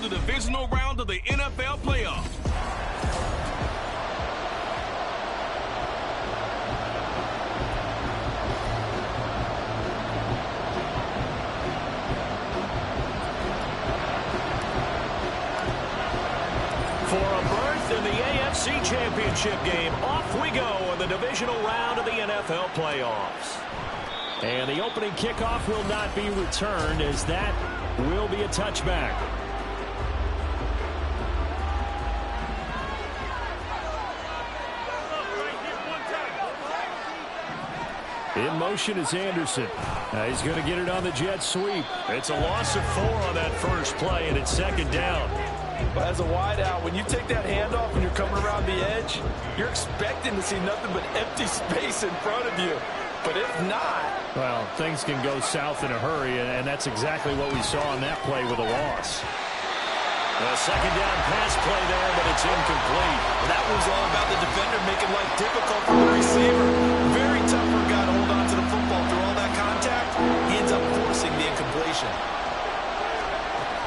the divisional round of the NFL playoffs. For a berth in the AFC Championship game, off we go in the divisional round of the NFL playoffs. And the opening kickoff will not be returned, as that will be a touchback. In motion is Anderson. He's going to get it on the jet sweep. It's a loss of 4 on that first play, and it's second down. As a wideout, when you take that handoff and you're coming around the edge, you're expecting to see nothing but empty space in front of you. But if not... well, things can go south in a hurry, and that's exactly what we saw on that play with a loss. A second down pass play there, but it's incomplete. That was all about the defender making life difficult for the receiver. Very tough for a guy to hold on to the football through all that contact. He ends up forcing the incompletion.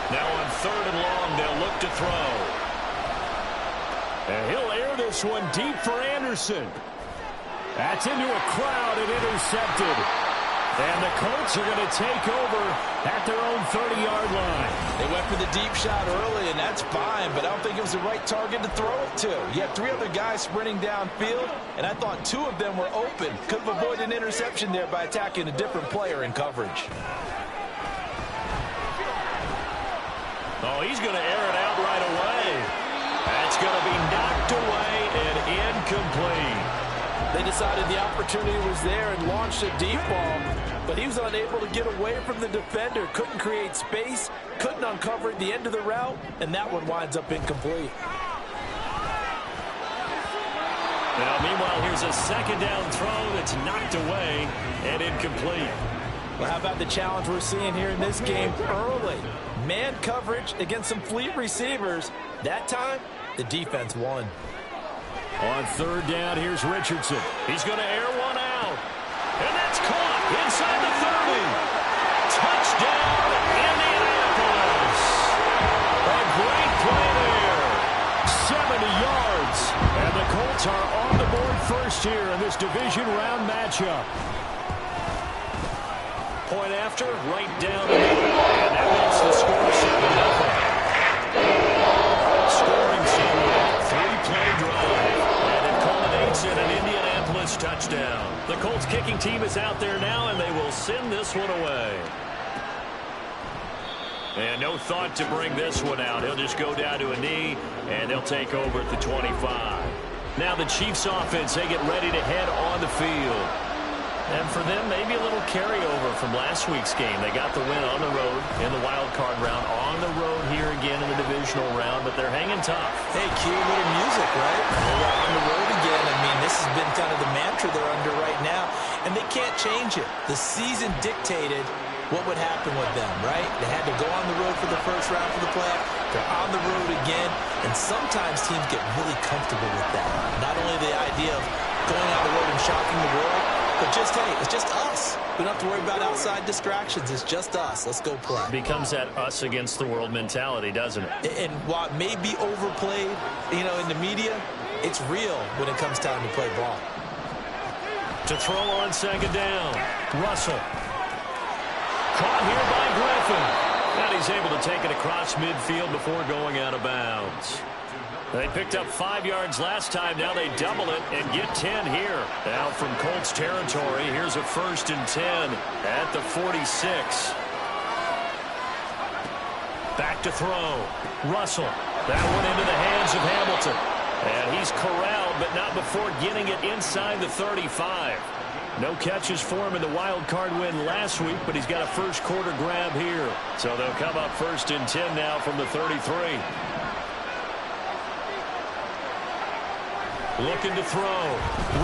Now on 3rd and long, they'll look to throw. And he'll air this one deep for Anderson. That's into a crowd and intercepted. And the Colts are going to take over at their own 30-yard line. They went for the deep shot early, and that's fine, but I don't think it was the right target to throw it to. You had 3 other guys sprinting downfield, and I thought 2 of them were open. Could have avoided an interception there by attacking a different player in coverage. Oh, he's going to air it out right away. That's going to be knocked away and incomplete. They decided the opportunity was there and launched a deep ball, but he was unable to get away from the defender. Couldn't create space, couldn't uncover the end of the route, and that one winds up incomplete. Now, meanwhile, here's a second down throw that's knocked away and incomplete. Well, how about the challenge we're seeing here in this game early? Man coverage against some fleet receivers. That time, the defense won. On 3rd down, here's Richardson. He's going to air one out. And that's caught inside the 30. Touchdown, Indianapolis. A great play there. 70 yards. And the Colts are on the board first here in this division round matchup. Point after, right down the middle. And that makes the score 7-0. Scoring sequence, 3-play drive. And it culminates in an Indianapolis touchdown. The Colts kicking team is out there now, and they will send this one away. And no thought to bring this one out. He'll just go down to a knee, and they'll take over at the 25. Now the Chiefs offense, they get ready to head on the field. And for them, maybe a little carryover from last week's game. They got the win on the road in the wild card round, on the road here again in the divisional round, but they're hanging tough. Hey, cue a little music, right? They're on the road again. I mean, this has been kind of the mantra they're under right now, and they can't change it. The season dictated what would happen with them, right? They had to go on the road for the first round for the playoff. They're on the road again, and sometimes teams get really comfortable with that. Not only the idea of going on the road and shocking the world, but just, hey, it's just us. We don't have to worry about outside distractions. It's just us. Let's go play. Becomes that us against the world mentality, doesn't it? And while it may be overplayed, you know, in the media, it's real when it comes time to play ball. To throw on 2nd down, Russell. Caught here by Griffin. And he's able to take it across midfield before going out of bounds. They picked up 5 yards last time. Now they double it and get 10 here. Now from Colts territory, here's a 1st and 10 at the 46. Back to throw. Russell. That one into the hands of Hamilton. And he's corralled, but not before getting it inside the 35. No catches for him in the wild card win last week, but he's got a first quarter grab here. So they'll come up 1st and 10 now from the 33. Looking to throw.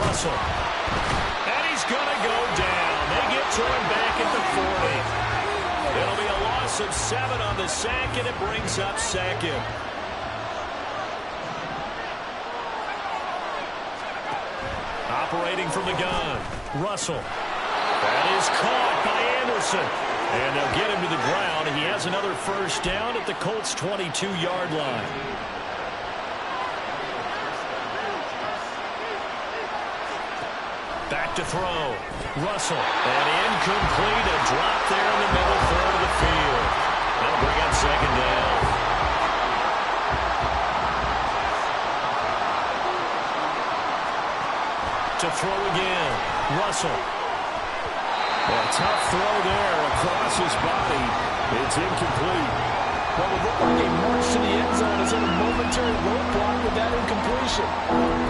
Russell. And he's going to go down. They get to him back at the 40. It'll be a loss of 7 on the sack, and it brings up 2nd. Operating from the gun. Russell. That is caught by Anderson. And they'll get him to the ground. He has another first down at the Colts' 22-yard line. Back to throw. Russell. And incomplete. A drop there in the middle third of the field. That'll bring up second down. To throw again. Russell. A tough throw there across his body. It's incomplete. Well, it looked like a march to the end zone is in a momentary roadblock with that incompletion.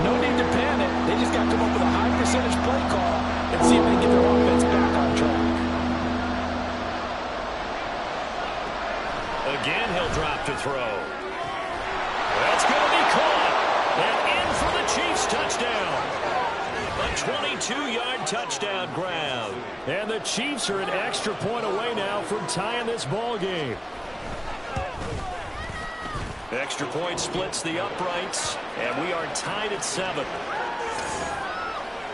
No need to panic. They just got to come up with a high percentage play call and see if they can get their offense back on track. Again, he'll drop to throw. That's going to be caught. And in for the Chiefs touchdown. A 22-yard touchdown grab. And the Chiefs are an extra point away now from tying this ball game. Extra point splits the uprights, and we are tied at 7.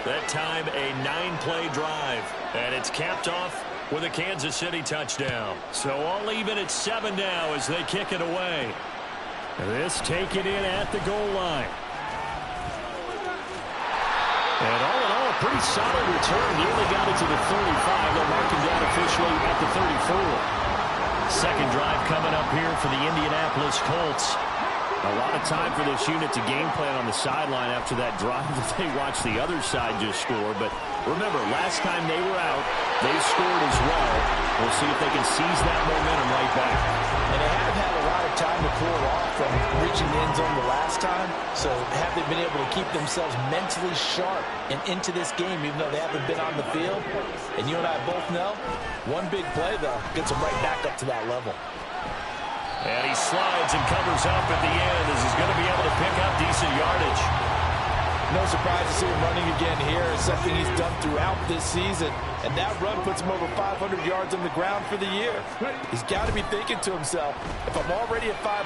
That time, a 9-play drive, and it's capped off with a Kansas City touchdown. So all even at 7 now as they kick it away. This taken in at the goal line. And all in all, a pretty solid return. He only got it to the 35. They'll mark him down officially at the 34. Second drive coming up here for the Indianapolis Colts. A lot of time for this unit to game plan on the sideline after that drive that they watched the other side just score. But remember, last time they were out, they scored as well. We'll see if they can seize that momentum right back. And they have had a lot of time to cool off from reaching the end zone the last time. So have they been able to keep themselves mentally sharp and into this game, even though they haven't been on the field? And you and I both know, one big play, though, gets them right back up to that level. And he slides and covers up at the end as he's going to be able to pick up decent yardage. No surprise to see him running again here. It's something he's done throughout this season. And that run puts him over 500 yards on the ground for the year. He's got to be thinking to himself, if I'm already at 500,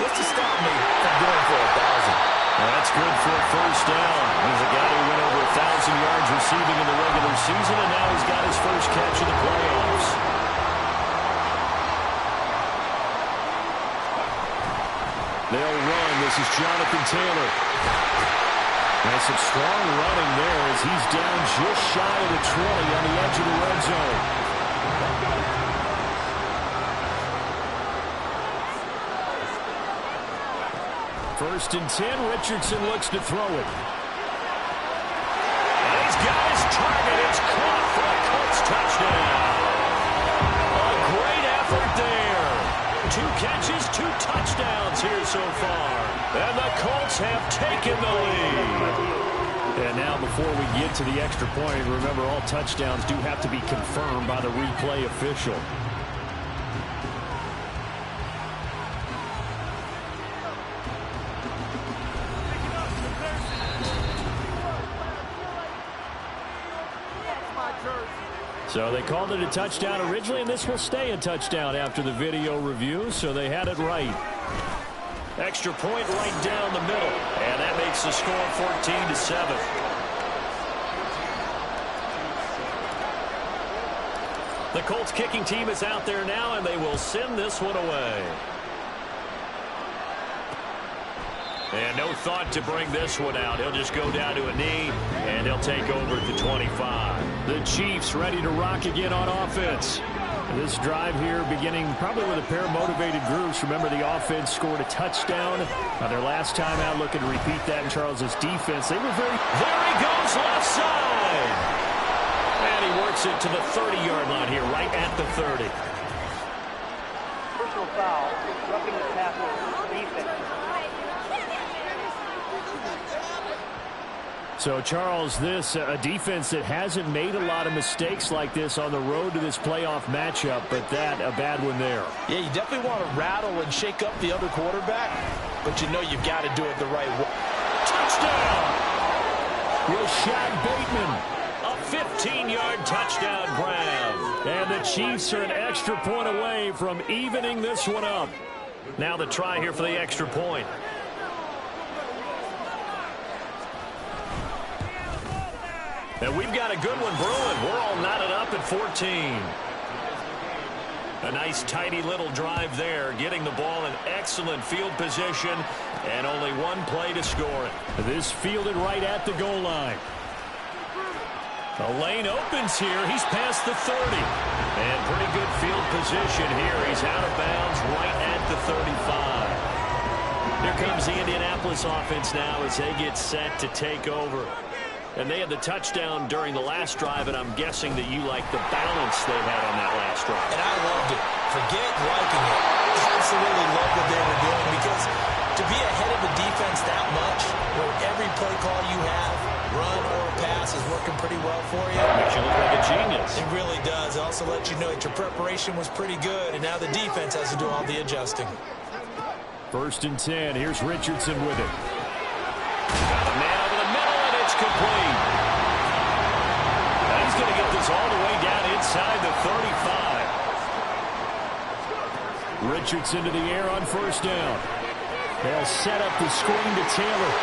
what's to stop me from going for 1,000? That's good for a first down. He's a guy who went over 1,000 yards receiving in the regular season, and now he's got his first catch in the playoffs. They'll run. This is Jonathan Taylor. And some strong running there as he's down just shy of the 20 on the edge of the red zone. First and 10, Richardson looks to throw it. And he's got his target. It's caught for a Colts touchdown. A great effort there. 2 catches, 2 touchdowns here so far. And the Colts have taken the lead. And now before we get to the extra point, remember all touchdowns do have to be confirmed by the replay official. So they called it a touchdown originally, and this will stay a touchdown after the video review, so they had it right. Extra point right down the middle, and that makes the score 14-7. The Colts kicking team is out there now, and they will send this one away. And no thought to bring this one out. He'll just go down to a knee, and he'll take over at the 25. The Chiefs ready to rock again on offense. This drive here beginning probably with a pair of motivated groups. Remember, the offense scored a touchdown. Their last time out, looking to repeat that in Charles's defense. They were very... There he goes, left side! And he works it to the 30-yard line here, right at the 30. Personal foul, roughing the passer, defense. So, Charles, this a defense that hasn't made a lot of mistakes like this on the road to this playoff matchup, but that a bad one there. Yeah, you definitely want to rattle and shake up the other quarterback, but you know you've got to do it the right way. Touchdown! Rashad Bateman, a 15-yard touchdown grab. And the Chiefs are an extra point away from evening this one up. Now the try here for the extra point. And we've got a good one brewing. We're all knotted up at 14. A nice, tidy little drive there, getting the ball in excellent field position, and only one play to score it. This fielded right at the goal line. The lane opens here. He's past the 30. And pretty good field position here. He's out of bounds right at the 35. Here comes the Indianapolis offense now as they get set to take over. And they had the touchdown during the last drive, and I'm guessing that you like the balance they had on that last drive. And I loved it. Forget liking it. Absolutely love what they were doing, because to be ahead of a defense that much, where every play call you have, run or pass, is working pretty well for you. Makes you look like a genius. It really does. It also lets you know that your preparation was pretty good, and now the defense has to do all the adjusting. 1st and 10. Here's Richardson with it. Got a man over the middle, and it's complete. And he's going to get this all the way down inside the 35. Richardson to the air on 1st down. They'll set up the screen to Taylor.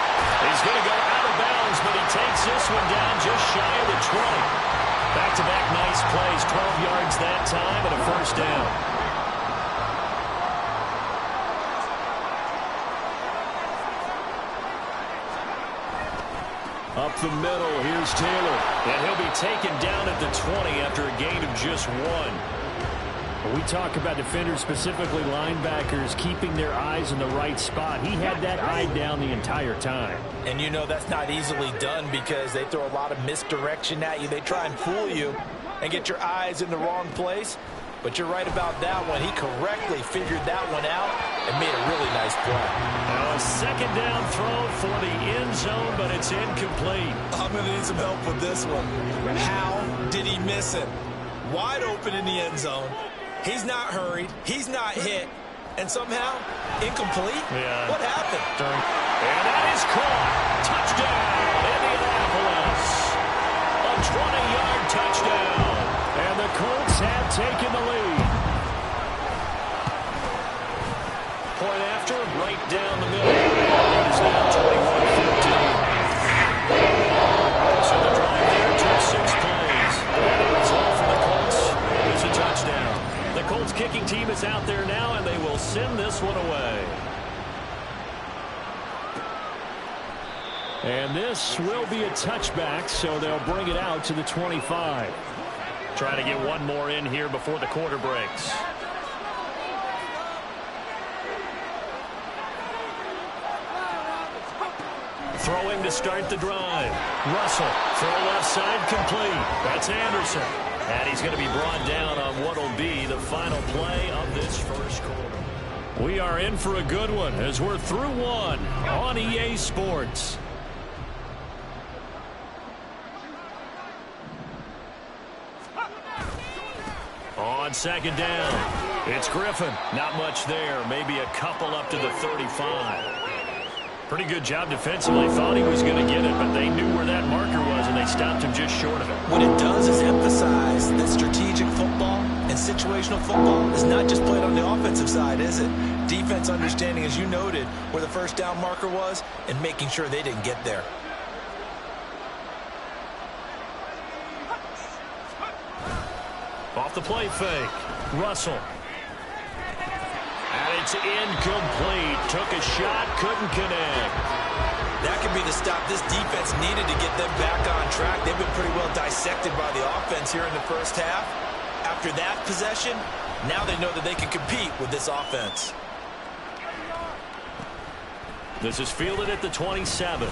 He's going to go out of bounds, but he takes this one down just shy of the 20. Back-to-back nice plays, 12 yards that time, and a 1st down. Up the middle, here's Taylor. And he'll be taken down at the 20 after a gain of just 1. We talk about defenders, specifically linebackers, keeping their eyes in the right spot. He had that eye down the entire time. And you know that's not easily done, because they throw a lot of misdirection at you. They try and fool you and get your eyes in the wrong place. But you're right about that one. He correctly figured that one out and made a really nice play. Now a 2nd down throw for the end zone, but it's incomplete. I'm going to need some help with this one. How did he miss it? Wide open in the end zone. He's not hurried. He's not hit. And somehow, incomplete? Yeah. What happened? And that is caught. Touchdown, Indianapolis. A 20-yard touchdown. And the Colts have taken the lead. Point after, right down the middle. It is now 21-14. So the drive there took 6 plays. And the result for the Colts is a touchdown. The Colts kicking team is out there now, and they will send this one away. And this will be a touchback, so they'll bring it out to the 25. Trying to get one more in here before the quarter breaks. Throwing to start the drive. Russell, throw left side, complete. That's Anderson. And he's going to be brought down on what will be the final play of this first quarter. We are in for a good one as we're through one on EA Sports. On 2nd down, it's Griffin. Not much there. Maybe a couple up to the 35. Pretty good job defensively. Thought he was going to get it, but they knew where that marker was, and they stopped him just short of it. What it does is emphasize that strategic football and situational football is not just played on the offensive side, is it? Defense understanding, as you noted, where the 1st down marker was and making sure they didn't get there. Off the play fake. Russell. And it's incomplete. Took a shot, couldn't connect. That could be the stop this defense needed to get them back on track. They've been pretty well dissected by the offense here in the 1st half. After that possession, now they know that they can compete with this offense. This is fielded at the 27.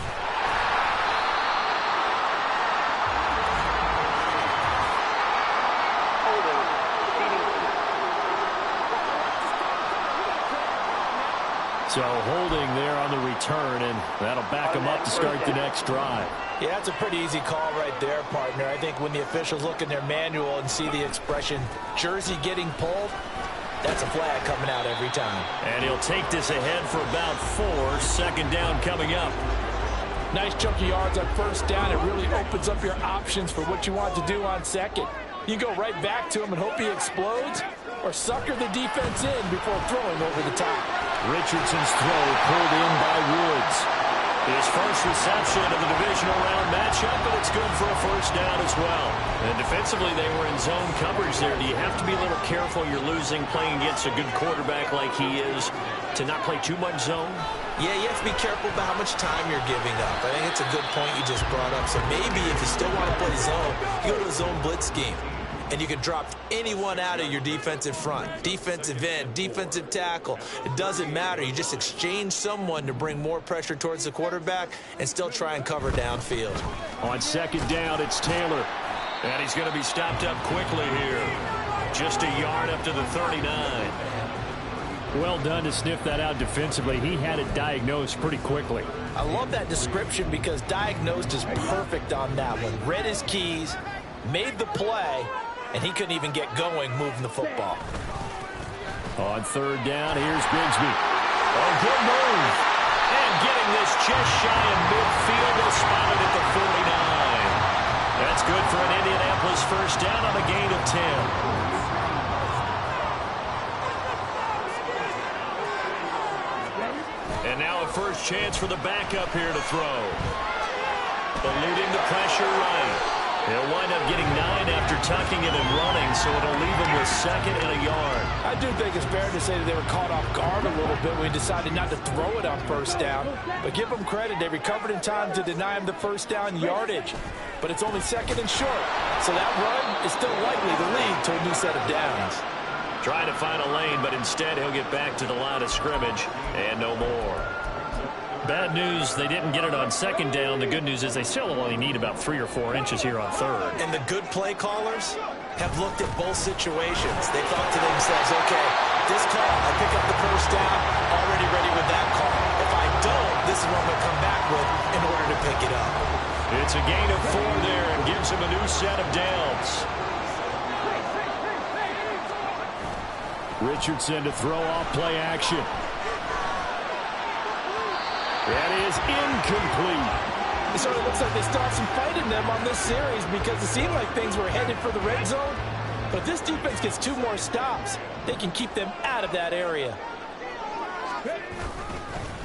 So holding there on the return, and that'll back them up to start the next drive. Yeah, that's a pretty easy call right there, partner. I think when the officials look in their manual and see the expression jersey getting pulled, that's a flag coming out every time. And he'll take this ahead for about 4. 2nd down coming up. Nice chunk of yards on 1st down. It really opens up your options for what you want to do on 2nd. You go right back to him and hope he explodes, or sucker the defense in before throwing over the top. Richardson's throw pulled in by Woods. His first reception of the divisional round matchup, but it's good for a first down as well. And defensively, they were in zone coverage there. Do you have to be a little careful? You're losing playing against a good quarterback like he is to not play too much zone? Yeah, you have to be careful about how much time you're giving up. I think it's a good point you just brought up. So maybe if you still want to play zone, you go to a zone blitz scheme. And you can drop anyone out of your defensive front. Defensive end, defensive tackle. It doesn't matter. You just exchange someone to bring more pressure towards the quarterback and still try and cover downfield. On second down, it's Taylor. And he's going to be stopped up quickly here. Just a yard up to the 39. Well done to sniff that out defensively. He had it diagnosed pretty quickly. I love that description because diagnosed is perfect on that one. Read his keys, made the play, and he couldn't even get going moving the football. On third down, here's Bigsby. Oh, good move. And getting this just shy of midfield, is spotted at the 49. That's good for an Indianapolis first down on a gain of 10. And now a first chance for the backup here to throw. Eluding the pressure right. He'll wind up getting 9 after tucking it and running, so it'll leave him with second and a yard. I do think it's fair to say that they were caught off guard a little bit when he decided not to throw it on first down. But give them credit. They recovered in time to deny him the first down yardage. But it's only second and short. So that run is still likely to lead to a new set of downs. Trying to find a lane, but instead he'll get back to the line of scrimmage and no more. Bad news, they didn't get it on second down. The good news is they still only need about 3 or 4 inches here on third. And the good play callers have looked at both situations. They thought to themselves, okay, this call, I pick up the first down, already ready with that call. If I don't, this is what I'm going to come back with in order to pick it up. It's a gain of 4 there and gives him a new set of downs. Richardson to throw off play action. That is incomplete. It sort of looks like they still have some fight in them on this series because it seemed like things were headed for the red zone. But if this defense gets 2 more stops, they can keep them out of that area.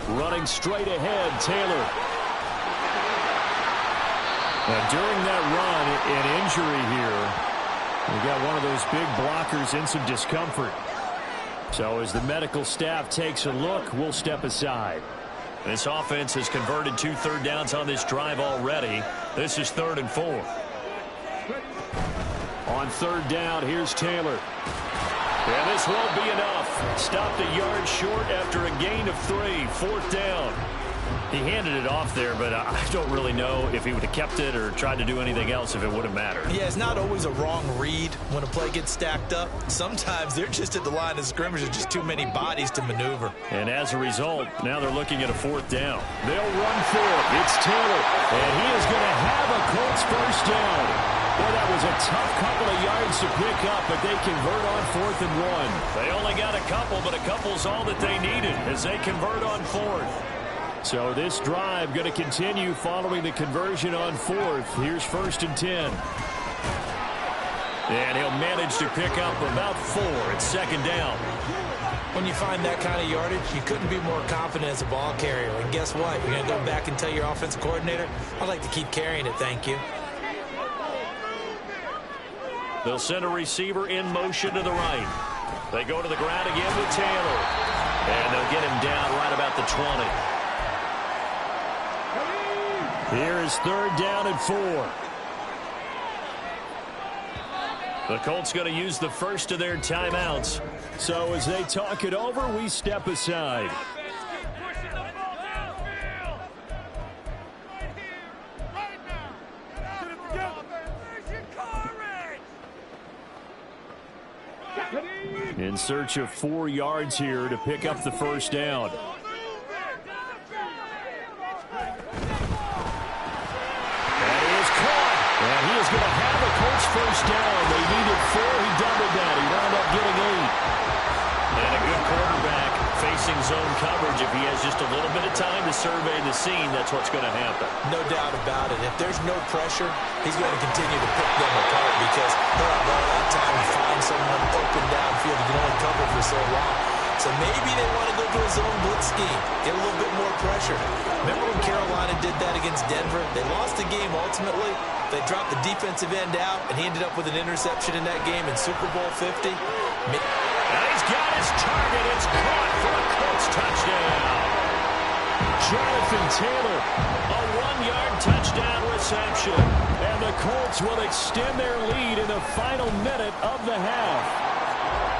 Running straight ahead, Taylor. Now, during that run, an injury here. We got one of those big blockers in some discomfort. So as the medical staff takes a look, we'll step aside. This offense has converted 2 third downs on this drive already. This is 3rd and 4. On third down, here's Taylor. And this won't be enough. Stopped a yard short after a gain of 3. 4th down. He handed it off there, but I don't really know if he would have kept it or tried to do anything else if it would have mattered. Yeah, it's not always a wrong read when a play gets stacked up. Sometimes they're just at the line of scrimmage. There's just too many bodies to maneuver. And as a result, now they're looking at a 4th down. They'll run for it. It's Taylor, and he is going to have a Colts first down. Well, that was a tough couple of yards to pick up, but they convert on 4th and 1. They only got a couple, but a couple's all that they needed as they convert on 4th. So this drive going to continue following the conversion on 4th. Here's 1st and 10. And he'll manage to pick up about 4 at 2nd down. When you find that kind of yardage, you couldn't be more confident as a ball carrier. And guess what? You're going to go back and tell your offensive coordinator, I'd like to keep carrying it, thank you. They'll send a receiver in motion to the right. They go to the ground again with Taylor. And they'll get him down right about the 20. Here is 3rd down and 4. The Colts going to use the first of their timeouts. So as they talk it over, we step aside. In search of 4 yards here to pick up the first down. And he is going to have a Colts first down. They needed 4. He doubled that. He wound up getting 8. And a good quarterback facing zone coverage. If he has just a little bit of time to survey the scene, that's what's going to happen. No doubt about it. If there's no pressure, he's going to continue to pick them apart because he'll have all that time to find someone open downfield. He can only cover for so long. So maybe they want to go to a zone blitz scheme, get a little bit more pressure. Remember when Carolina did that against Denver. They lost the game ultimately. They dropped the defensive end out, and he ended up with an interception in that game in Super Bowl 50. And he's got his target. It's caught for a Colts touchdown. Jonathan Taylor, a 1-yard touchdown reception. And the Colts will extend their lead in the final minute of the half.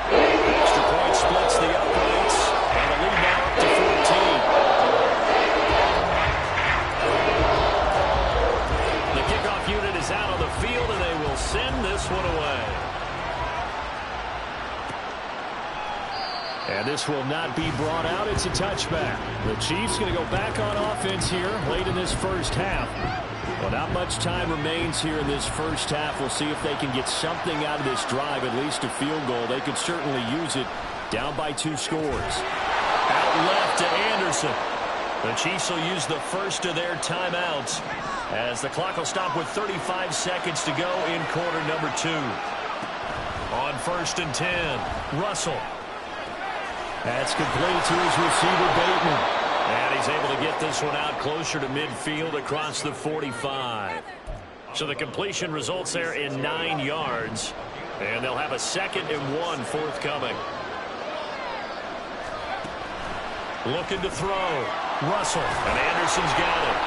Extra point splits the uprights, and the lead now up to 14. The kickoff unit is out on the field, and they will send this one away. And this will not be brought out. It's a touchback. The Chiefs going to go back on offense here late in this first half. Well, not much time remains here in this first half. We'll see if they can get something out of this drive, at least a field goal. They could certainly use it down by 2 scores. Out left to Anderson. The Chiefs will use the first of their timeouts as the clock will stop with 35 seconds to go in quarter number 2. On 1st and 10, Russell. That's complete to his receiver, Bateman. And he's able to get this one out closer to midfield across the 45. So the completion results there in 9 yards. And they'll have a 2nd and 1 forthcoming. Looking to throw. Russell. And Anderson's got it.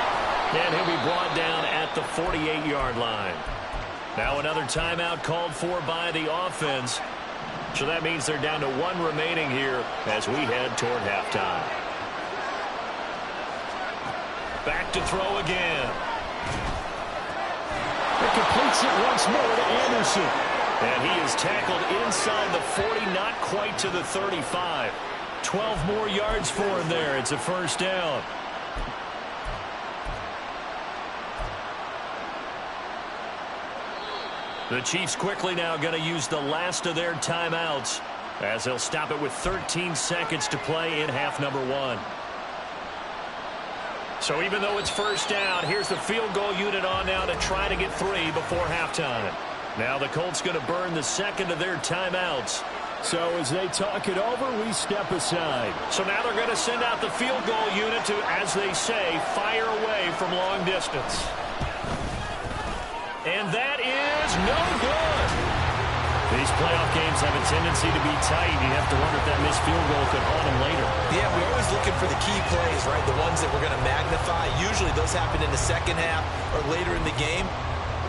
And he'll be brought down at the 48-yard line. Now another timeout called for by the offense. So that means they're down to 1 remaining here as we head toward halftime. Back to throw again. It completes it once more to Anderson. And he is tackled inside the 40, not quite to the 35. 12 more yards for him there. It's a first down. The Chiefs quickly now going to use the last of their timeouts as they'll stop it with 13 seconds to play in half number 1. So even though it's first down, here's the field goal unit on now to try to get 3 before halftime. Now the Colts going to burn the 2nd of their timeouts. So as they talk it over, we step aside. So now they're going to send out the field goal unit to, as they say, fire away from long distance. And that is no good. These playoff games have a tendency to be tight. You have to wonder if that missed field goal could haunt them later. Yeah, we're always looking for the key plays, right? The ones that we're going to magnify. Usually those happen in the second half or later in the game.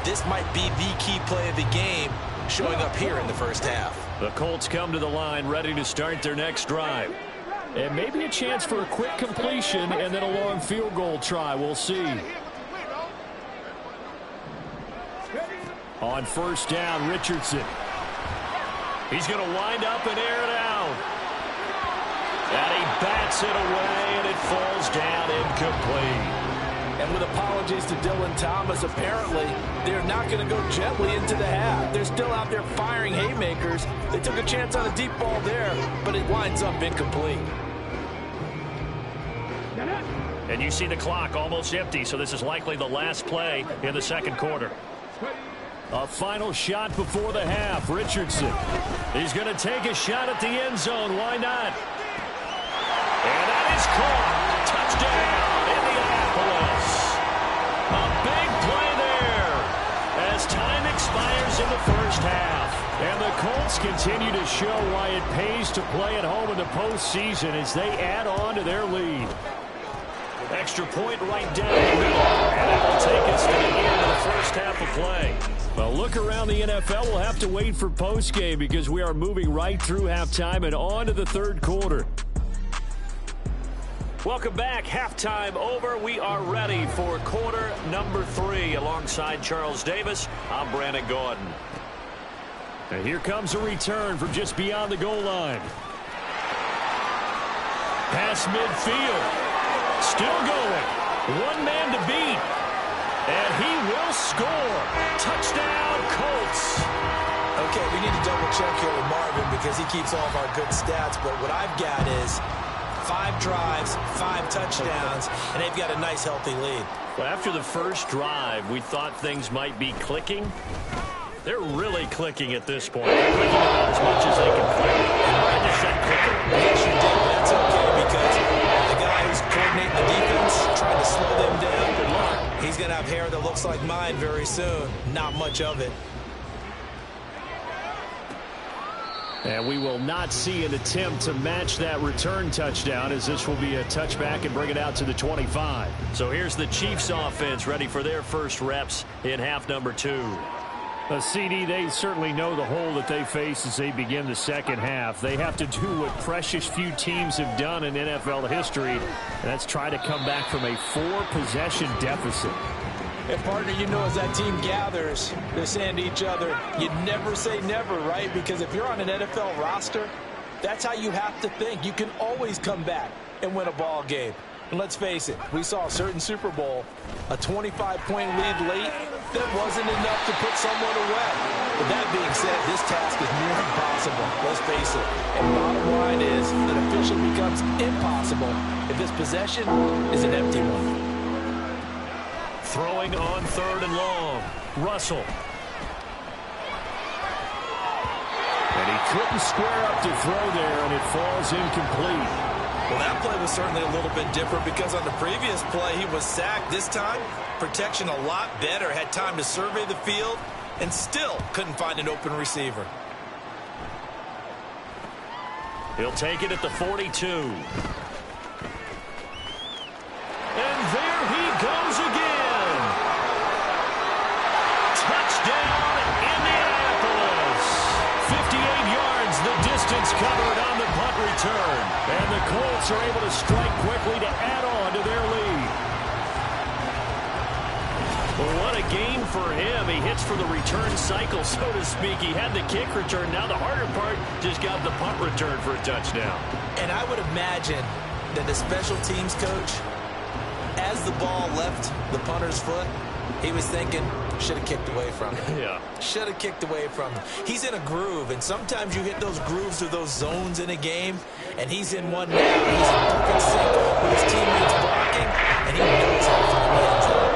This might be the key play of the game showing up here in the first half. The Colts come to the line ready to start their next drive. And maybe a chance for a quick completion and then a long field goal try. We'll see. On first down, Richardson. He's going to wind up and air it out. And he bats it away, and it falls down incomplete. And with apologies to Dylan Thomas, apparently they're not going to go gently into the half. They're still out there firing haymakers. They took a chance on a deep ball there, but it winds up incomplete. And you see the clock almost empty, so this is likely the last play in the second quarter. A final shot before the half. Richardson. He's going to take a shot at the end zone. Why not? And that is caught. Touchdown, Indianapolis. A big play there as time expires in the first half. And the Colts continue to show why it pays to play at home in the postseason as they add on to their lead. Extra point right down the middle. And that will take us to the end of the first half of play. Well, look around the NFL. We'll have to wait for postgame because we are moving right through halftime and on to the third quarter. Welcome back. Halftime over. We are ready for quarter number 3. Alongside Charles Davis, I'm Brandon Gordon. And here comes a return from just beyond the goal line. Pass midfield. Still going. One man to beat. And he will score. Touchdown, Colts. Okay, we need to double-check here with Marvin because he keeps all of our good stats. But what I've got is 5 drives, 5 touchdowns, and they've got a nice, healthy lead. Well, after the first drive, we thought things might be clicking. They're really clicking at this point. They're clicking about as much as they can click. And I just said clicking. Yes, you did, but that's okay because the guy who's coordinating the defense tried to to slow them down. Good luck. He's going to have hair that looks like mine very soon. Not much of it. And we will not see an attempt to match that return touchdown, as this will be a touchback and bring it out to the 25. So here's the Chiefs offense ready for their first reps in half number 2. CD, they certainly know the hole that they face as they begin the second half. They have to do what precious few teams have done in NFL history, and that's try to come back from a 4-possession deficit. And, partner, you know, as that team gathers, they're saying to each other, you never say never, right? Because if you're on an NFL roster, that's how you have to think. You can always come back and win a ball game. And let's face it, we saw a certain Super Bowl, a 25-point lead late, that wasn't enough to put someone away. But that being said, this task is near impossible. Let's face it. And bottom line is, it officially becomes impossible if this possession is an empty one. Throwing on 3rd and long. Russell. And he couldn't square up to throw there, and it falls incomplete. Well, that play was certainly a little bit different because on the previous play, he was sacked. This time, protection a lot better. Had time to survey the field and still couldn't find an open receiver. He'll take it at the 42. And there he goes again. Touchdown, Indianapolis. 58 yards, the distance covered on the punt return. And the Colts are able to strike quickly to add on to their lead. Well, what a game for him. He hits for the return cycle, so to speak. He had the kick return. Now the harder part, just got the punt return for a touchdown. And I would imagine that the special teams coach, as the ball left the punter's foot, he was thinking, should have kicked away from him. Yeah. Should have kicked away from him. He's in a groove, and sometimes you hit those grooves or those zones in a game, and he's in one now. He's in perfect sync with his teammates blocking, and he knows how to find the end zone.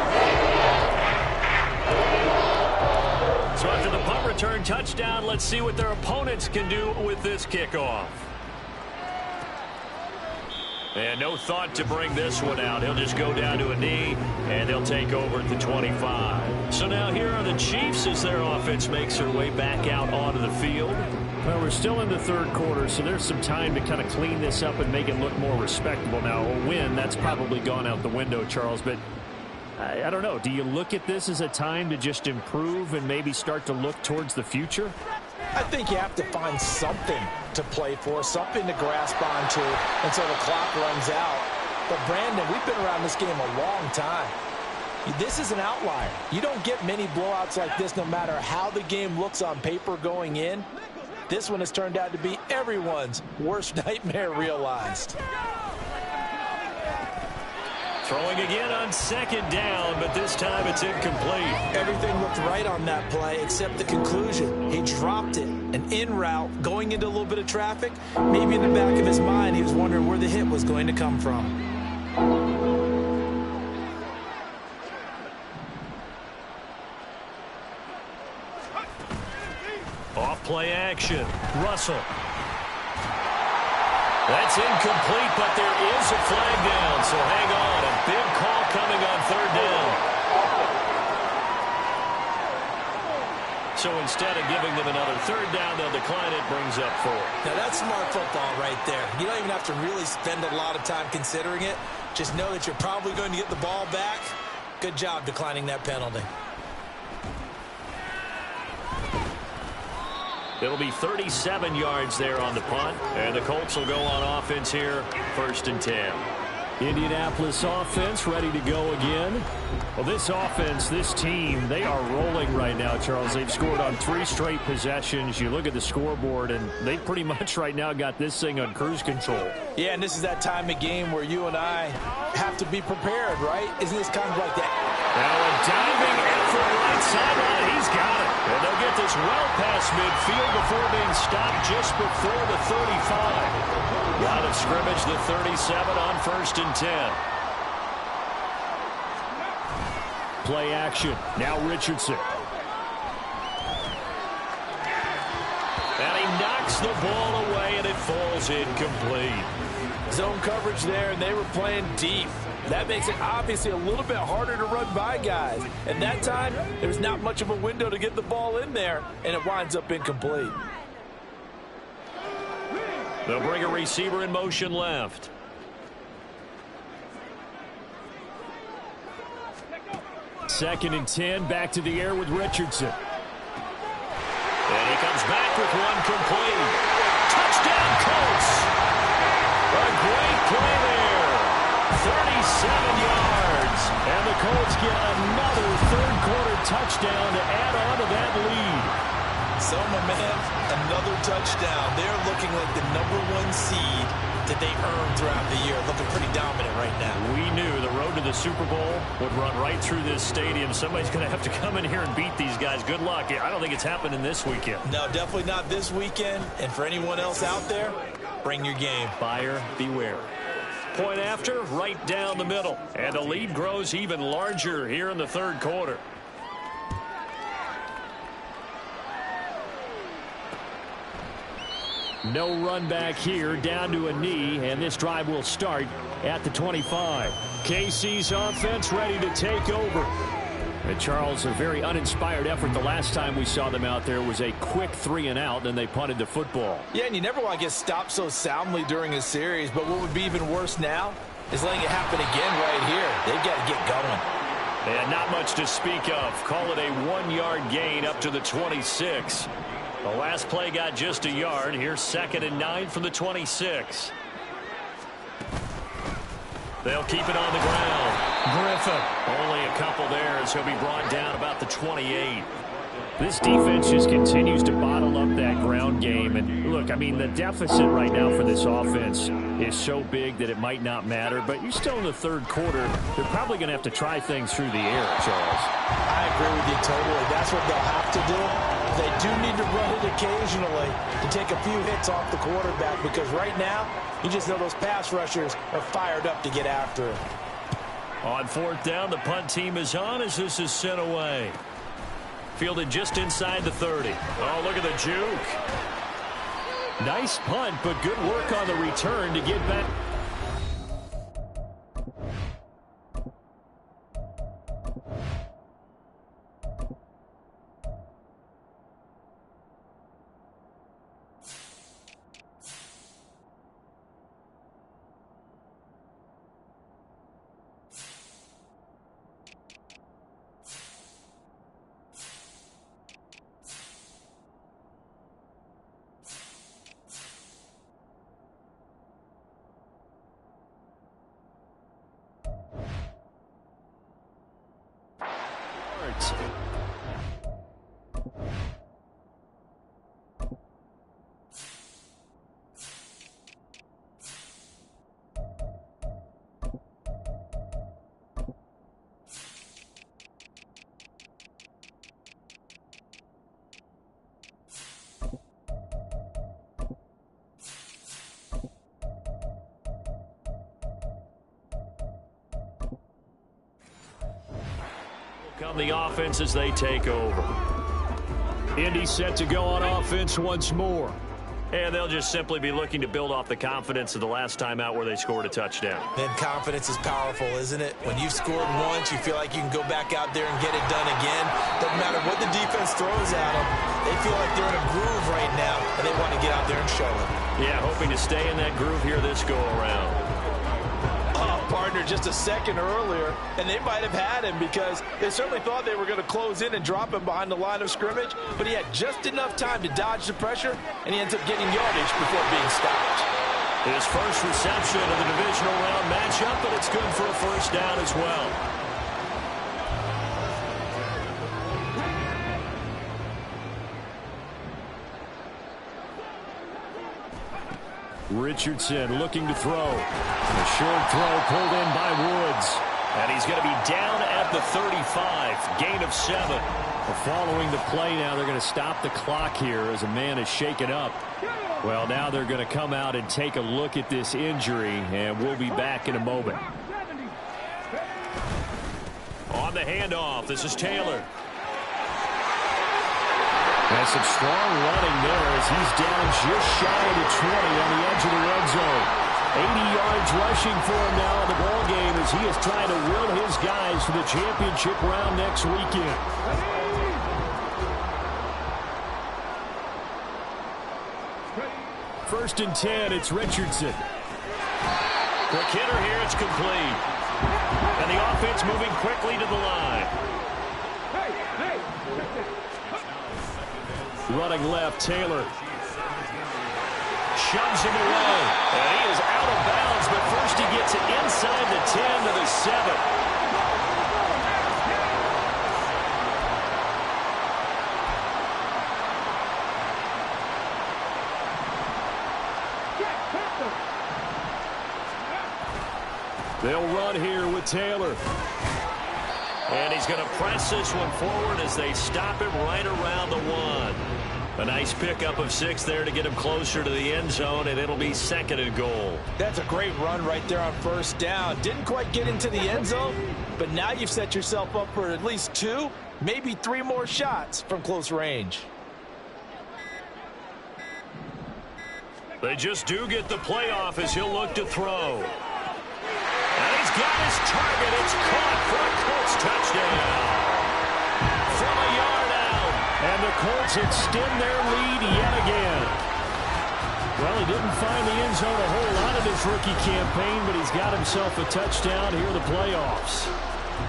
So after the punt return touchdown, let's see what their opponents can do with this kickoff. And no thought to bring this one out. He'll just go down to a knee, and they'll take over at the 25. So now here are the Chiefs as their offense makes their way back out onto the field. Well, we're still in the third quarter, so there's some time to kind of clean this up and make it look more respectable. Now, a win, that's probably gone out the window, Charles, but I don't know. Do you look at this as a time to just improve and maybe start to look towards the future? I think you have to find something to play for, something to grasp onto until the clock runs out. But, Brandon, we've been around this game a long time. This is an outlier. You don't get many blowouts like this no matter how the game looks on paper going in. This one has turned out to be everyone's worst nightmare realized. Throwing again on 2nd down, but this time it's incomplete. Everything looked right on that play except the conclusion. He dropped it, an in route, going into a little bit of traffic. Maybe in the back of his mind he was wondering where the hit was going to come from. Off play action. Russell. That's incomplete, but there is a flag down, so hang on. A big call coming on 3rd down. So instead of giving them another 3rd down, they'll decline it, brings up 4. Now that's smart football right there. You don't even have to really spend a lot of time considering it. Just know that you're probably going to get the ball back. Good job declining that penalty. It'll be 37 yards there on the punt, and the Colts will go on offense here, 1st and 10. Indianapolis offense ready to go again. Well, this offense, this team, they are rolling right now, Charles. They've scored on 3 straight possessions. You look at the scoreboard, and they pretty much right now got this thing on cruise control. Yeah, and this is that time of game where you and I have to be prepared, right? Isn't this kind of like that? Now a diving effort right sideline. He's got it. And they'll get this well past midfield before being stopped just before the 35. Line of scrimmage, the 37 on 1st and 10. Play action. Now Richardson. And he knocks the ball away, and it falls incomplete. Zone coverage there, and they were playing deep. That makes it obviously a little bit harder to run by guys. And that time, there was not much of a window to get the ball in there, and it winds up incomplete. They'll bring a receiver in motion left. Second and 10, back to the air with Richardson. And he comes back with one complete. Touchdown, Colts! A great play there. 37 yards. And the Colts get another third-quarter touchdown to add on to that lead. So, my man, another touchdown. They're looking like the #1 seed that they earned throughout the year. Looking pretty dominant right now. We knew the road to the Super Bowl would run right through this stadium. Somebody's going to have to come in here and beat these guys. Good luck. I don't think it's happening this weekend. No, definitely not this weekend. And for anyone else out there, bring your game. Buyer beware. Point after, right down the middle. And the lead grows even larger here in the third quarter. No run back here, down to a knee, and this drive will start at the 25. KC's offense ready to take over. And Charles, a very uninspired effort. The last time we saw them out there was a quick 3-and-out, and they punted the football. Yeah, and you never want to get stopped so soundly during a series, but what would be even worse now is letting it happen again right here. They've got to get going. And not much to speak of. Call it a 1-yard gain up to the 26. The last play got just a yard. Here's 2nd and 9 from the 26. They'll keep it on the ground. Griffin, only a couple there as he'll be brought down about the 28. This defense just continues to bottle up that ground game. And look, I mean, the deficit right now for this offense is so big that it might not matter. But you're still in the third quarter. They're probably going to have to try things through the air, Charles. I agree with you totally. That's what they'll have to do. They do need to run it occasionally to take a few hits off the quarterback, because right now, you just know those pass rushers are fired up to get after him. On 4th down, the punt team is on as this is sent away. Fielded just inside the 30. Oh, look at the juke. Nice punt, but good work on the return to get back. Come the offense as they take over. Indy set to go on offense once more. And they'll just simply be looking to build off the confidence of the last time out where they scored a touchdown. Then confidence is powerful, isn't it? When you've scored once, you feel like you can go back out there and get it done again. Doesn't matter what the defense throws at them. They feel like they're in a groove right now, and they want to get out there and show it. Yeah, hoping to stay in that groove here this go-around. Partner just a second earlier, and they might have had him because they certainly thought they were going to close in and drop him behind the line of scrimmage, but he had just enough time to dodge the pressure, and he ends up getting yardage before being stopped. His first reception of the divisional round matchup, but it's good for a first down as well. Richardson looking to throw. A short throw pulled in by Woods. And he's going to be down at the 35. Gain of 7. Following the play now, they're going to stop the clock here as a man is shaken up. Well, now they're going to come out and take a look at this injury, and we'll be back in a moment. On the handoff, this is Taylor. And some strong running there as he's down just shy of the 20 on the edge of the red zone. yards rushing for him now in the ball game as he is trying to will his guys to the championship round next weekend. First and 10, it's Richardson. Quick hitter here, it's complete. And the offense moving quickly to the line. Running left, Taylor. Shoves him away. And he is out of bounds, but first he gets it inside the 10 to the 7. They'll run here with Taylor. And he's going to press this one forward as they stop him right around the 1. A nice pickup of 6 there to get him closer to the end zone, and it'll be 2nd and goal. That's a great run right there on first down. Didn't quite get into the end zone, but now you've set yourself up for at least 2, maybe 3 more shots from close range. They just do get the playoff as he'll look to throw. And he's got his target. It's caught for a Colts touchdown. From a yard out. And the Colts extend their lead yet again. Well, he didn't find the end zone a whole lot in his rookie campaign, but he's got himself a touchdown here in the playoffs.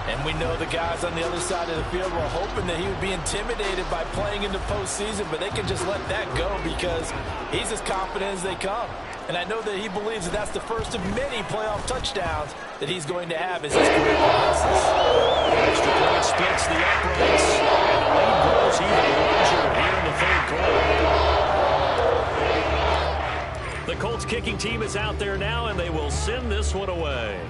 And we know the guys on the other side of the field were hoping that he would be intimidated by playing in the postseason, but they can just let that go because he's as confident as they come. And I know that he believes that that's the first of many playoff touchdowns that he's going to have as his career progresses. Extra point splits the uprights, and the lead grows even larger here in the 3rd quarter. The Colts kicking team is out there now, and they will send this one away.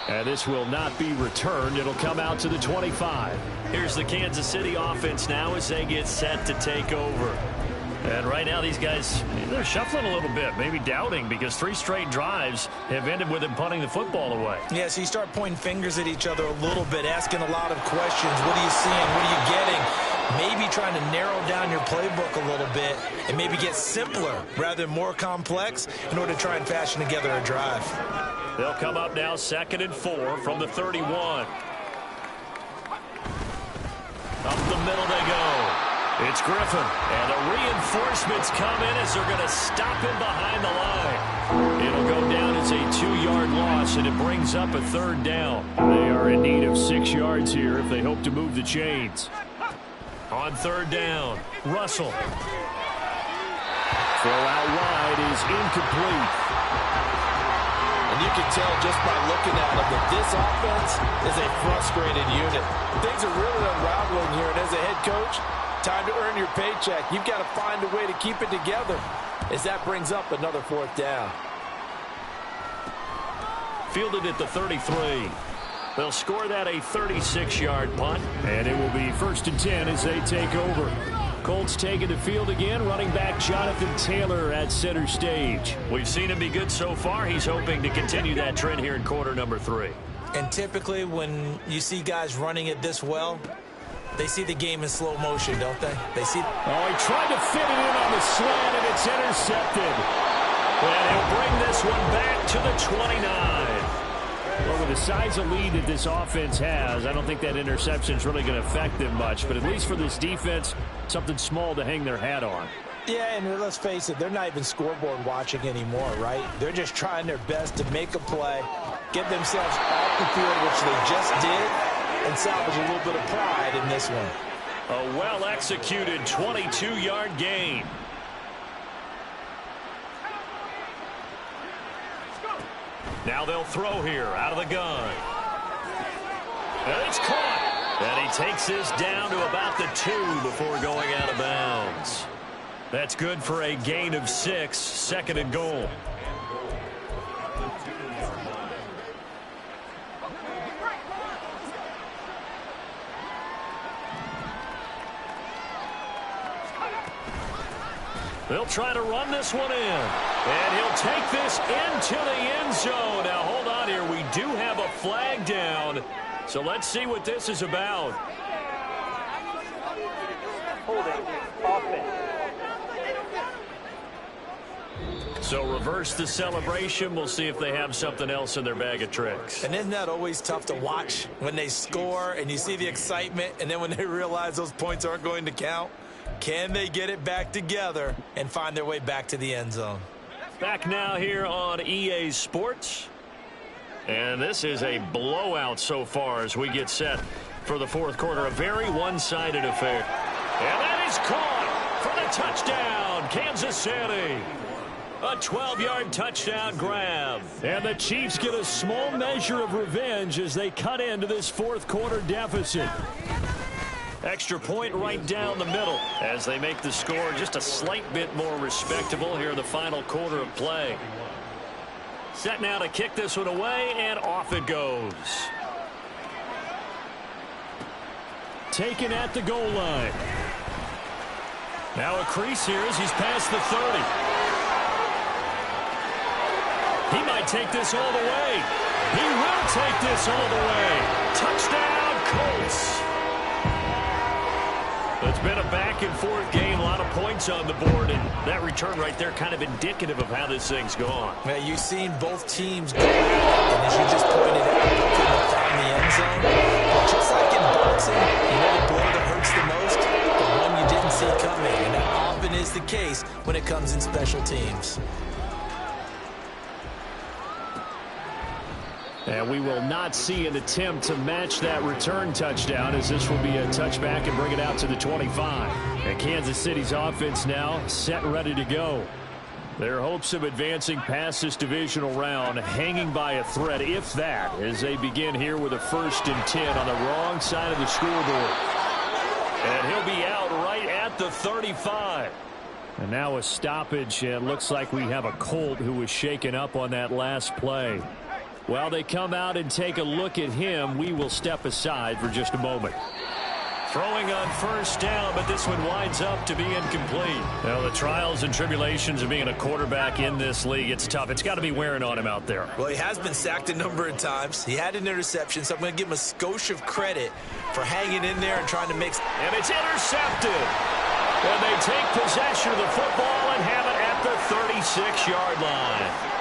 And this will not be returned. It'll come out to the 25. Here's the Kansas City offense now as they get set to take over. And right now these guys, they're shuffling a little bit, maybe doubting, because 3 straight drives have ended with them punting the football away. Yeah, so you start pointing fingers at each other a little bit, asking a lot of questions. What are you seeing? What are you getting? Maybe trying to narrow down your playbook a little bit and maybe get simpler rather than more complex in order to try and fashion together a drive. They'll come up now 2nd and 4 from the 31. Up the middle they go. It's Griffin, and the reinforcements come in as they're going to stop him behind the line. It'll go down as a 2-yard loss, and it brings up a 3rd down. They are in need of 6 yards here if they hope to move the chains. On 3rd down, Russell. Throw out wide is incomplete. And you can tell just by looking at them that this offense is a frustrated unit. Things are really unraveling here, and as a head coach, time to earn your paycheck. You've got to find a way to keep it together as that brings up another 4th down. Fielded at the 33. They'll score that a 36-yard punt. And it will be 1st and 10 as they take over. Colts taking the field again. Running back Jonathan Taylor at center stage. We've seen him be good so far. He's hoping to continue that trend here in quarter number 3. And typically when you see guys running it this well, they see the game in slow motion, don't they? They see. Oh, he tried to fit it in on the slant, and it's intercepted. And he'll bring this one back to the 29. Well, with the size of lead that this offense has, I don't think that interception is really going to affect them much. But at least for this defense, something small to hang their hat on. Yeah, and let's face it, they're not even scoreboard watching anymore, right? They're just trying their best to make a play, get themselves off the field, which they just did, and salvage a little bit of pride in this one. A well-executed 22-yard gain. Now they'll throw here out of the gun. And it's caught. And he takes this down to about the 2 before going out of bounds. That's good for a gain of 6, 2nd and goal. They'll try to run this one in. And he'll take this into the end zone. Now, hold on here. We do have a flag down. So let's see what this is about. Holding offense. So reverse the celebration. We'll see if they have something else in their bag of tricks. And isn't that always tough to watch when they score and you see the excitement, and then when they realize those points aren't going to count? Can they get it back together and find their way back to the end zone? Back now here on EA Sports. And this is a blowout so far as we get set for the fourth quarter. A very one-sided affair. And that is caught for the touchdown, Kansas City. A 12-yard touchdown grab. And the Chiefs get a small measure of revenge as they cut into this fourth quarter deficit. Extra point right down the middle as they make the score just a slight bit more respectable here in the final quarter of play. Set now to kick this one away, and off it goes. Taken at the goal line. Now a crease here as he's past the 30. He might take this all the way. He will take this all the way. Touchdown, Colts. It's been a back-and-forth game, a lot of points on the board, and that return right there kind of indicative of how this thing's gone. Now, you've seen both teams go at it, and as you just pointed out, couldn't find the end zone. But just like in boxing, you know the blow that hurts the most? The one you didn't see coming, and that often is the case when it comes in special teams. And we will not see an attempt to match that return touchdown, as this will be a touchback and bring it out to the 25. And Kansas City's offense now set and ready to go. Their hopes of advancing past this divisional round hanging by a thread, if that, as they begin here with a 1st and 10 on the wrong side of the scoreboard. And he'll be out right at the 35. And now a stoppage, and it looks like we have a Colt who was shaken up on that last play. While they come out and take a look at him, we will step aside for just a moment. Throwing on 1st down, but this one winds up to be incomplete. Well, the trials and tribulations of being a quarterback in this league, it's tough. It's got to be wearing on him out there. Well, he has been sacked a number of times. He had an interception, so I'm going to give him a skosh of credit for hanging in there and trying to make... And it's intercepted. And they take possession of the football and have it at the 36-yard line.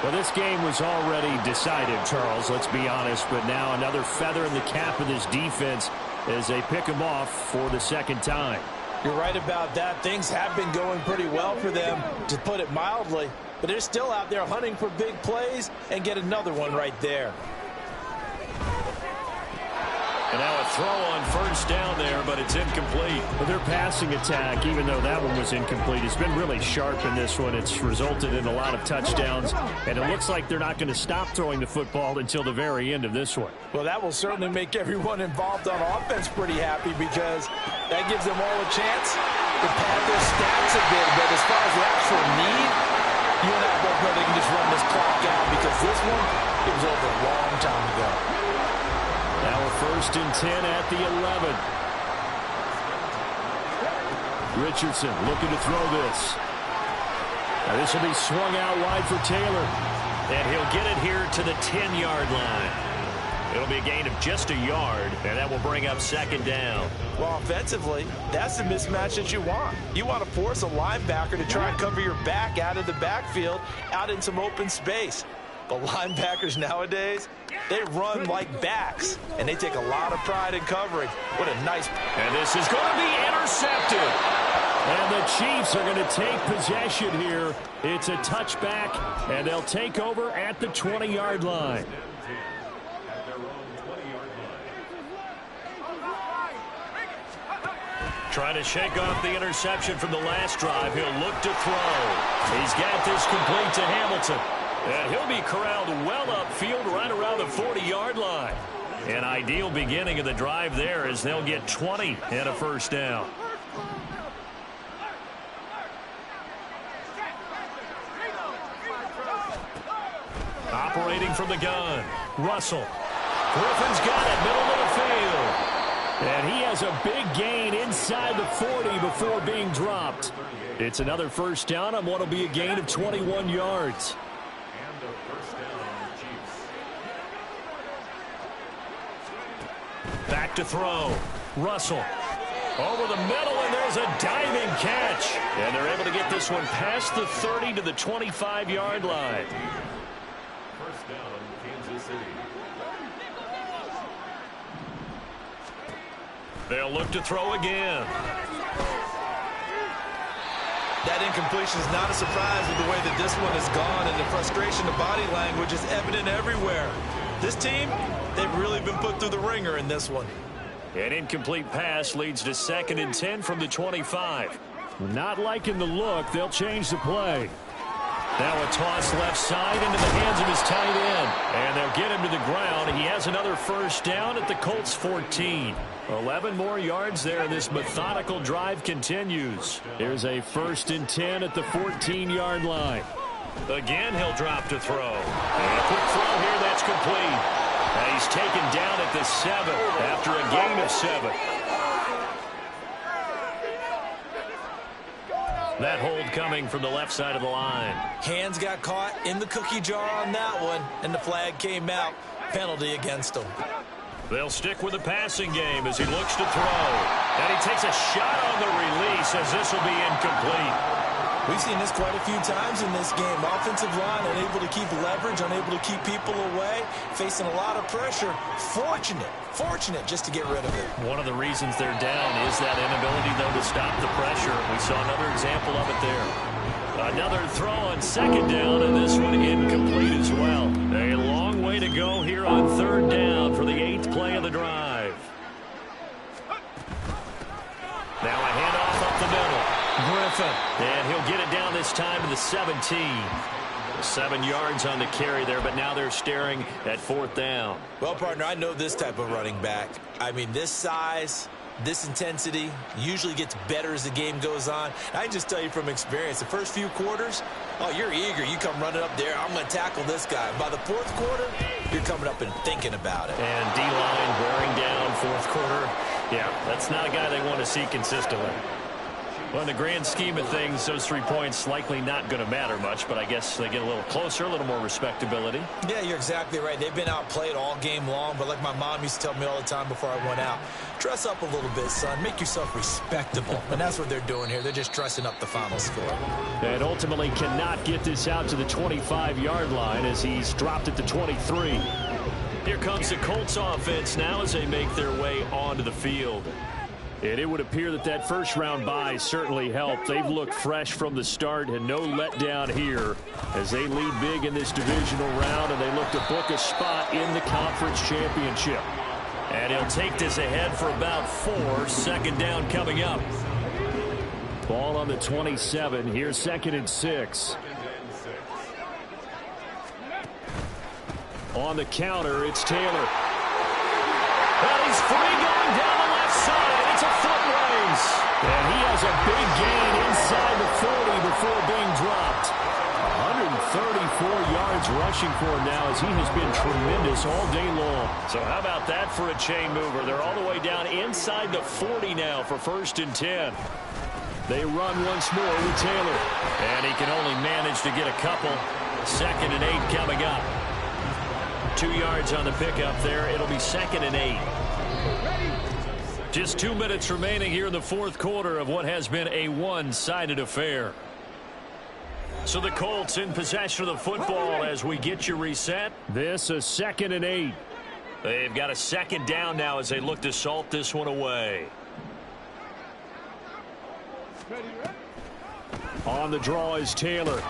Well, this game was already decided, Charles, let's be honest. But now another feather in the cap of this defense as they pick him off for the 2nd time. You're right about that. Things have been going pretty well for them, to put it mildly. But they're still out there hunting for big plays and get another one right there. And now a throw on 1st down there, but it's incomplete. Well, their passing attack, even though that one was incomplete, has been really sharp in this one. It's resulted in a lot of touchdowns, and it looks like they're not going to stop throwing the football until the very end of this one. Well, that will certainly make everyone involved on offense pretty happy, because that gives them all a chance to pad their stats a bit. But as far as the actual need, you and I both know they can just run this clock out, because this one, it was over a long time ago. Now a 1st and 10 at the 11. Richardson looking to throw this. Now this will be swung out wide for Taylor. And he'll get it here to the 10-yard line. It'll be a gain of just a yard, and that will bring up 2nd down. Well, offensively, that's the mismatch that you want. You want to force a linebacker to try and cover your back out of the backfield, out in some open space. But linebackers nowadays, they run like backs, and they take a lot of pride in covering. What a nice... And this is going to be intercepted. And the Chiefs are going to take possession here. It's a touchback, and they'll take over at the 20-yard line. Trying to shake off the interception from the last drive. He'll look to throw. He's got this complete to Hamilton. And he'll be corralled well upfield right around the 40-yard line. An ideal beginning of the drive there as they'll get 20 and a 1st down. Operating from the gun, Russell. Griffin's got it, middle of the field. And he has a big gain inside the 40 before being dropped. It's another 1st down on what will be a gain of 21 yards. Back to throw. Russell. Over the middle, and there's a diving catch. And they're able to get this one past the 30 to the 25-yard line. First down, Kansas City. They'll look to throw again. That incompletion is not a surprise with the way that this one has gone, and the frustration of body language is evident everywhere. This team, they've really been put through the ringer in this one. An incomplete pass leads to 2nd and 10 from the 25. Not liking the look. They'll change the play. Now a toss left side into the hands of his tight end. And they'll get him to the ground. He has another first down at the Colts 14. 11 more yards there, and this methodical drive continues. Here's a 1st and 10 at the 14-yard line. Again, he'll drop to throw. And a quick throw here that's complete. And he's taken down at the 7 after a gain of 7. That hold coming from the left side of the line. Hands got caught in the cookie jar on that one, and the flag came out. Penalty against them. They'll stick with the passing game as he looks to throw. And he takes a shot on the release as this will be incomplete. We've seen this quite a few times in this game. Offensive line unable to keep leverage, unable to keep people away, facing a lot of pressure. Fortunate just to get rid of it. One of the reasons they're down is that inability, though, to stop the pressure. We saw another example of it there. Another throw on 2nd down, and this one incomplete as well. A long way to go here on 3rd down for the 8th play of the drive. Now a handoff up the middle. Griffin. And he'll get it down this time to the 17. 7 yards on the carry there, but now they're staring at 4th down. Well, partner, I know this type of running back. I mean, this size, this intensity usually gets better as the game goes on. I can just tell you from experience, the first few quarters, oh, you're eager. You come running up there, I'm going to tackle this guy. By the 4th quarter, you're coming up and thinking about it. And D-line wearing down 4th quarter. Yeah, that's not a guy they want to see consistently. Well, in the grand scheme of things, those 3 points likely not going to matter much, but I guess they get a little closer, a little more respectability. Yeah, you're exactly right. They've been outplayed all game long, but like my mom used to tell me all the time before I went out, dress up a little bit, son. Make yourself respectable. And that's what they're doing here. They're just dressing up the final score. And ultimately cannot get this out to the 25-yard line as he's dropped it to 23. Here comes the Colts offense now as they make their way onto the field. And it would appear that that first-round bye certainly helped. They've looked fresh from the start and no letdown here as they lead big in this divisional round and they look to book a spot in the conference championship. And he'll take this ahead for about 4. 2nd down coming up. Ball on the 27. Here's 2nd and 6. On the counter, it's Taylor. Well, he's free going down the left side. It's a foot race. And he has a big gain inside the 40 before being dropped. 134 yards rushing for him now as he has been tremendous all day long. So how about that for a chain mover? They're all the way down inside the 40 now for 1st and 10. They run once more with Taylor. And he can only manage to get a couple. 2nd and 8 coming up. 2 yards on the pickup there. It'll be 2nd and 8. Just 2 minutes remaining here in the 4th quarter of what has been a one-sided affair. So the Colts in possession of the football as we get you reset. This a 2nd and 8. They've got a 2nd down now as they look to salt this one away. On the draw is Taylor.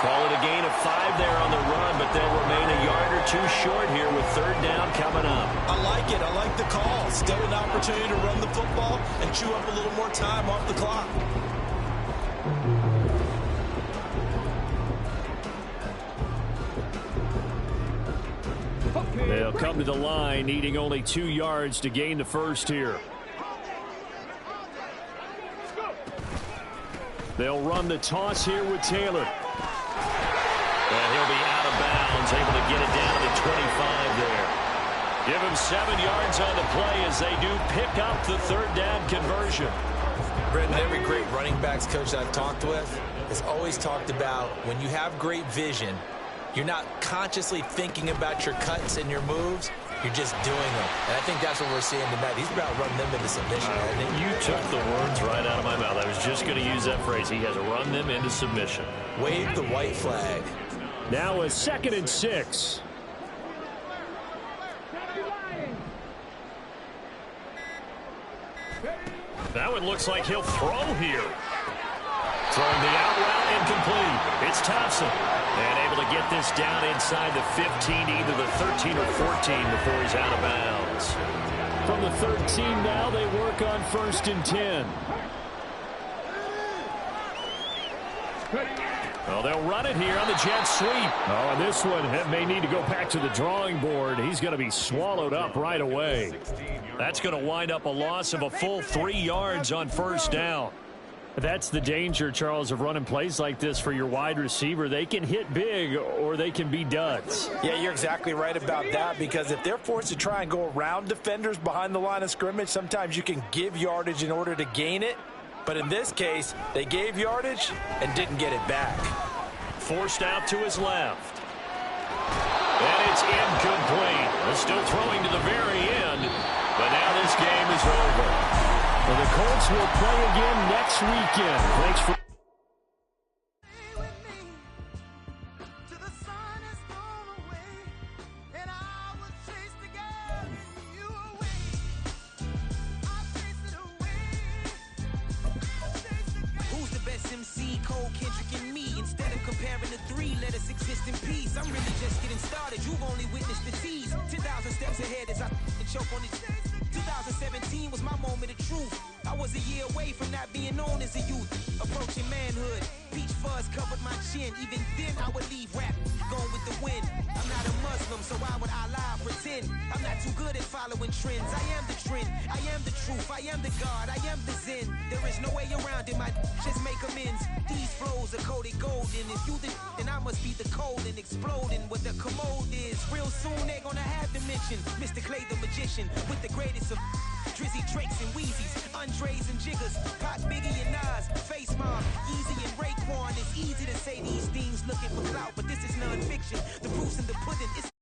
Call it a gain of 5 there on the run, but they'll remain a yard or 2 short here with 3rd down coming up. I like it. I like the call. Still an opportunity to run the football and chew up a little more time off the clock. They'll come to the line, needing only 2 yards to gain the first here. They'll run the toss here with Taylor. And he'll be out of bounds, able to get it down to the 25 there. Give him 7 yards on the play as they do pick up the 3rd down conversion. Brendan, every great running backs coach I've talked with has always talked about when you have great vision, you're not consciously thinking about your cuts and your moves. You're just doing them. And I think that's what we're seeing tonight. He's about to run them into submission. You took the words right out of my mouth. I was just going to use that phrase. He has run them into submission. Wave the white flag. Now a 2nd and 6. That one looks like he'll throw here. Throwing the out route incomplete. It's Thompson. And able to get this down inside the 15, either the 13 or 14 before he's out of bounds. From the 13 now, they work on 1st and 10. Well, they'll run it here on the jet sweep. Oh, and this one may need to go back to the drawing board. He's going to be swallowed up right away. That's going to wind up a loss of a full 3 yards on 1st down. That's the danger, Charles, of running plays like this for your wide receiver. They can hit big or they can be duds. Yeah, you're exactly right about that, because if they're forced to try and go around defenders behind the line of scrimmage, sometimes you can give yardage in order to gain it. But in this case, they gave yardage and didn't get it back. Forced out to his left. And it's incomplete. They're still throwing to the very end, but now this game is over. Well, the Colts will play again next weekend. Thanks for... Comparing the 3, let us exist in peace. I'm really just getting started. You've only witnessed the tease. 10,000 steps ahead as I choke on these. 2017 was my moment of truth. I was a year away from not being known as a youth. Approaching manhood. Peach fuzz covered my chin. Even then I would leave rap going with the wind. I'm not a Muslim, so why would I lie pretend? I'm not too good at following trends. I am the trend. I am the truth. I am the God. I am the Zen. There is no way around it. My just make amends. These flows are coated golden. If you then I must be the cold and exploding what the commode is. Real soon they're gonna have to mention Mr. Clay the magician with the greatest of Drizzy, Drakes, and Wheezies, Andres and Jiggers, Pac, Biggie, and Nas, Face Mob, Yeezy, and Raekwon. It's easy to say these things looking for clout, but this is non-fiction. The proof's in the pudding. It's